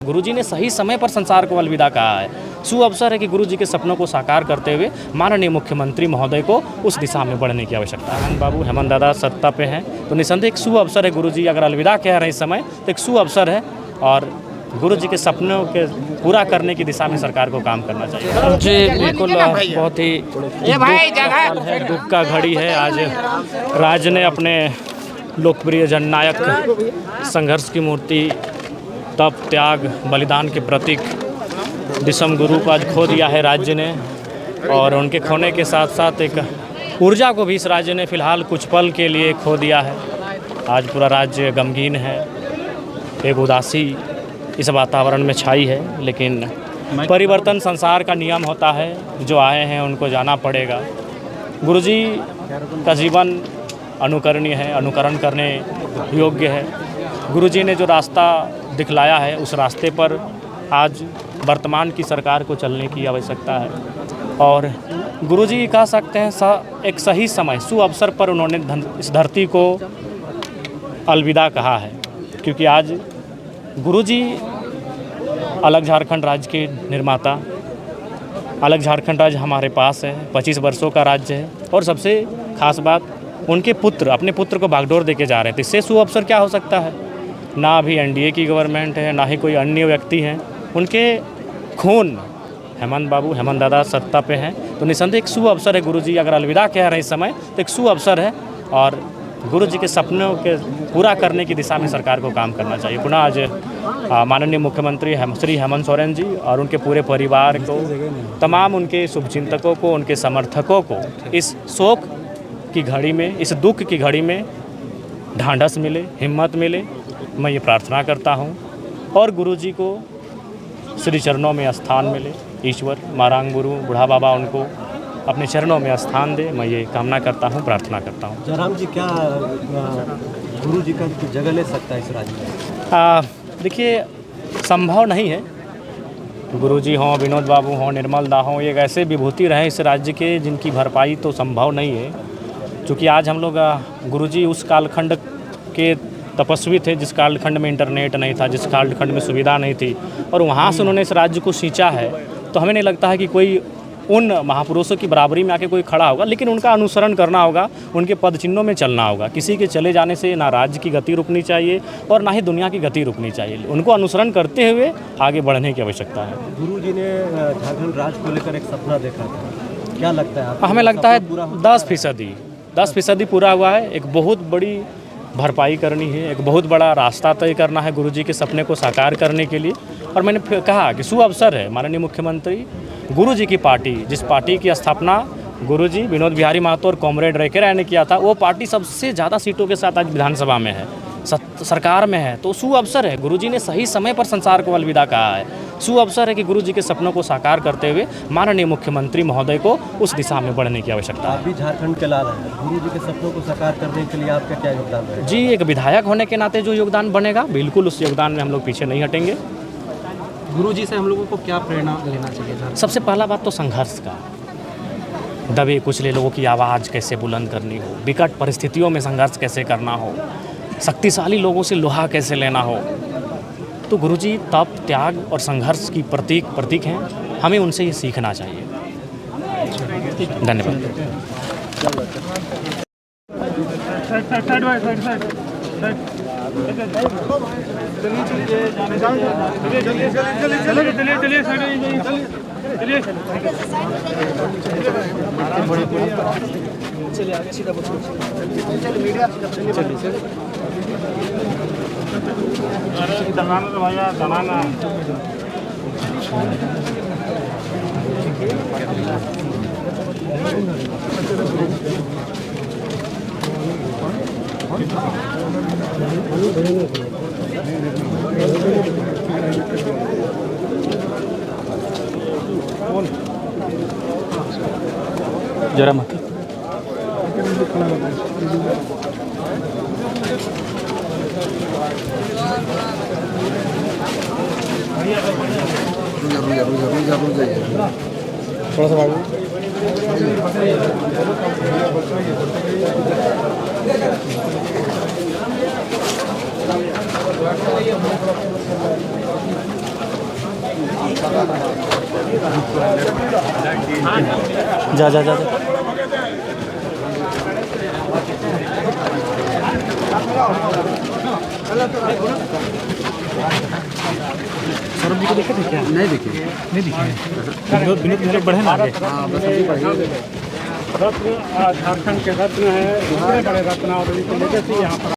गुरुजी ने सही समय पर संसार को अलविदा कहा है। शुभ अवसर है कि गुरुजी के सपनों को साकार करते हुए माननीय मुख्यमंत्री महोदय को उस दिशा में बढ़ने की आवश्यकता है। बाबू हेमंत दादा सत्ता पे हैं तो निसंदेह एक शुभ अवसर है। गुरुजी अगर अलविदा कह रहे हैं इस समय तो एक शुभ अवसर है और गुरुजी के सपनों के पूरा करने की दिशा में सरकार को काम करना चाहिए। जी बिल्कुल, बहुत ही दुख का घड़ी है। आज राज्य ने अपने लोकप्रिय जननायक संघर्ष की मूर्ति, तप, त्याग, बलिदान के प्रतीक दिसम गुरु को आज खो दिया है राज्य ने। और उनके खोने के साथ साथ एक ऊर्जा को भी इस राज्य ने फ़िलहाल कुछ पल के लिए खो दिया है। आज पूरा राज्य गमगीन है, एक उदासी इस वातावरण में छाई है। लेकिन परिवर्तन संसार का नियम होता है, जो आए हैं उनको जाना पड़ेगा। गुरुजी का जीवन अनुकरणीय है, अनुकरण करने योग्य है। गुरुजी ने जो रास्ता दिखलाया है उस रास्ते पर आज वर्तमान की सरकार को चलने की आवश्यकता है। और गुरुजी कह सकते हैं एक सही समय, सुअवसर पर उन्होंने इस धरती को अलविदा कहा है। क्योंकि आज गुरुजी अलग झारखंड राज्य के निर्माता, अलग झारखंड राज्य हमारे पास है, 25 वर्षों का राज्य है। और सबसे खास बात, उनके पुत्र अपने पुत्र को बागडोर देके जा रहे थे। इससे सुअवसर क्या हो सकता है? ना अभी एनडीए की गवर्नमेंट है, ना ही कोई अन्य व्यक्ति हैं। उनके खून हेमंत बाबू, हेमंत दादा सत्ता पे हैं तो निसंदेह एक शुभ अवसर है। गुरुजी अगर अलविदा कह रहे हैं इस समय तो एक शुभ अवसर है और गुरुजी के सपनों के पूरा करने की दिशा में सरकार को काम करना चाहिए। पुनः आज माननीय मुख्यमंत्री श्री हेमंत सोरेन जी और उनके पूरे परिवार को, तमाम उनके शुभचिंतकों को, उनके समर्थकों को इस शोक की घड़ी में, इस दुख की घड़ी में ढांढस मिले, हिम्मत मिले, मैं ये प्रार्थना करता हूँ। और गुरुजी को श्री चरणों में स्थान मिले, ईश्वर मारांग गुरु बूढ़ा बाबा उनको अपने चरणों में स्थान दे, मैं ये कामना करता हूँ, प्रार्थना करता हूँ। जयराम जी, क्या गुरुजी का जगह ले सकता है इस राज्य में? देखिए, संभव नहीं है। गुरुजी हों, विनोद बाबू हों, निर्मल दा हों, ये ऐसे विभूति रहे इस राज्य के जिनकी भरपाई तो संभव नहीं है। क्योंकि आज हम लोग गुरुजी उस कालखंड के तपस्वी थे जिस कालखंड में इंटरनेट नहीं था, जिस कालखंड में सुविधा नहीं थी, और वहाँ से उन्होंने इस राज्य को सींचा है। तो हमें नहीं लगता है कि कोई उन महापुरुषों की बराबरी में आके कोई खड़ा होगा, लेकिन उनका अनुसरण करना होगा, उनके पद चिन्हों में चलना होगा। किसी के चले जाने से ना राज्य की गति रुकनी चाहिए और ना ही दुनिया की गति रुकनी चाहिए। उनको अनुसरण करते हुए आगे बढ़ने की आवश्यकता है। गुरुजी ने झारखंड राज्य को लेकर एक सपना देखा था, क्या लगता है आपको? हमें लगता है 10% पूरा हुआ है। एक बहुत बड़ी भरपाई करनी है, एक बहुत बड़ा रास्ता तय करना है गुरुजी के सपने को साकार करने के लिए। और मैंने कहा कि शुभ अवसर है। माननीय मुख्यमंत्री गुरुजी की पार्टी, जिस पार्टी की स्थापना गुरुजी विनोद बिहारी महतो और कॉमरेड रेखे राय ने किया था, वो पार्टी सबसे ज़्यादा सीटों के साथ आज विधानसभा में है, सरकार में है। तो शुभ अवसर है। गुरुजी ने सही समय पर संसार को अलविदा कहा है। शुभ अवसर है कि गुरुजी के सपनों को साकार करते हुए माननीय मुख्यमंत्री महोदय को उस दिशा में बढ़ने की आवश्यकता है। आप भी झारखंड के लाल हैं, गुरुजी के सपनों को साकार करने के लिए आपका क्या योगदान है? जी, एक विधायक होने के नाते जो योगदान बनेगा, बिल्कुल उस योगदान में हम लोग पीछे नहीं हटेंगे। गुरुजी से हम लोगों को क्या प्रेरणा लेना चाहिए? सबसे पहला बात तो संघर्ष का, दबे कुचले लोगों की आवाज़ कैसे बुलंद करनी हो, विकट परिस्थितियों में संघर्ष कैसे करना हो, शक्तिशाली लोगों से लोहा कैसे लेना हो। तो गुरुजी तप, त्याग और संघर्ष की प्रतीक हैं। हमें उनसे ये सीखना चाहिए। धन्यवाद। जरा मत थोड़ा सा भागो। जा जा जा, जा। सौरभ जी को देखे थे क्या? नहीं देखे, नहीं दिखे। विनोद बढ़े ना आगे। हाँ बस अभी बढ़े। रत्न झारखंड के रत्न है, इतने बड़े रत्न और इनको लेकर यहाँ पर